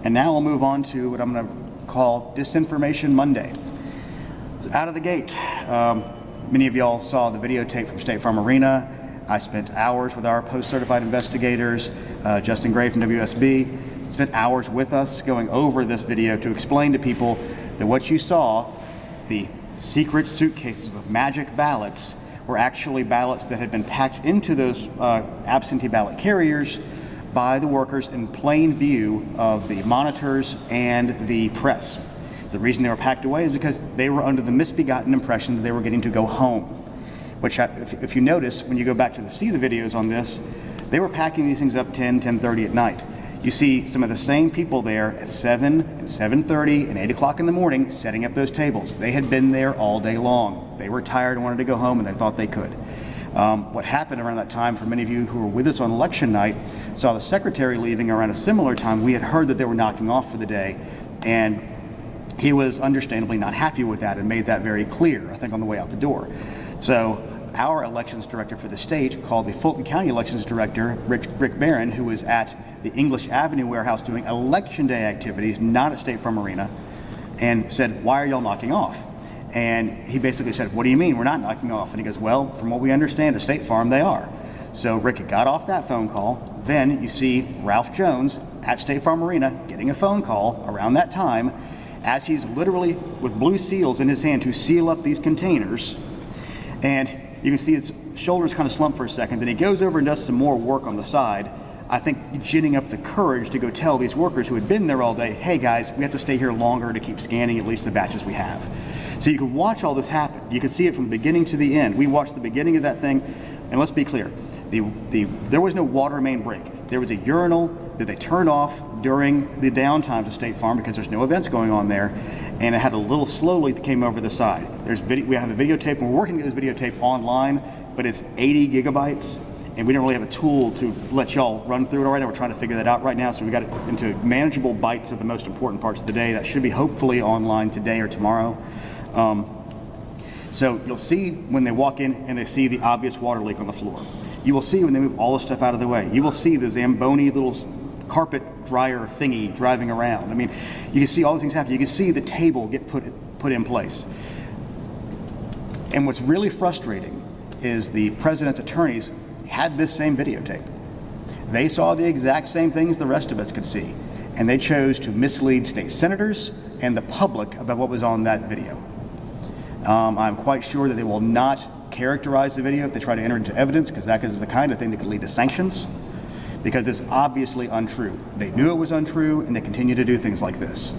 And now we'll move on to what I'm going to call Disinformation Monday. Out of the gate, many of y'all saw the videotape from State Farm Arena. I spent hours with our post-certified investigators, Justin Gray from WSB, spent hours with us going over this video to explain to people that what you saw, the secret suitcases with magic ballots, were actually ballots that had been packed into those absentee ballot carriers by the workers in plain view of the monitors and the press. The reason they were packed away is because they were under the misbegotten impression that they were getting to go home. Which, if you notice, when you go back to see the videos on this, they were packing these things up 10:30 at night. You see some of the same people there at 7 and 7:30 and 8 o'clock in the morning setting up those tables. They had been there all day long. They were tired and wanted to go home, and they thought they could. What happened around that time, for many of you who were with us on election night, saw the secretary leaving around a similar time. We had heard that they were knocking off for the day, and he was understandably not happy with that and made that very clear, I think, on the way out the door. So our elections director for the state called the Fulton County elections director, Rick Barron, who was at the English Avenue warehouse doing election day activities, not at State Farm Arena, and said, "Why are y'all knocking off?" And he basically said, "What do you mean we're not knocking off?" And he goes, "Well, from what we understand at State Farm, they are." So Rick got off that phone call. Then you see Ralph Jones at State Farm Arena getting a phone call around that time as he's literally with blue seals in his hand to seal up these containers. And you can see his shoulders kind of slump for a second. Then he goes over and does some more work on the side, I think ginning up the courage to go tell these workers who had been there all day, "Hey guys, we have to stay here longer to keep scanning at least the batches we have." So you can watch all this happen. You can see it from the beginning to the end. We watched the beginning of that thing, and let's be clear, there was no water main break. There was a urinal that they turned off during the downtime to State Farm because there's no events going on there, and it had a little slow leak that came over the side. We have a videotape, and we're working to get this videotape online, but it's 80 gigabytes, and we don't really have a tool to let y'all run through it right now. We're trying to figure that out right now, so we got it into manageable bites of the most important parts of the day. That should be hopefully online today or tomorrow. So you'll see when they walk in and they see the obvious water leak on the floor. You will see when they move all the stuff out of the way. You will see the Zamboni little carpet dryer thingy driving around. I mean, you can see all these things happen. You can see the table get put in place. And what's really frustrating is the president's attorneys had this same videotape. They saw the exact same things the rest of us could see, and they chose to mislead state senators and the public about what was on that video. I'm quite sure that they will not characterize the video if they try to enter into evidence, because that is the kind of thing that could lead to sanctions, because it's obviously untrue. They knew it was untrue, and they continue to do things like this.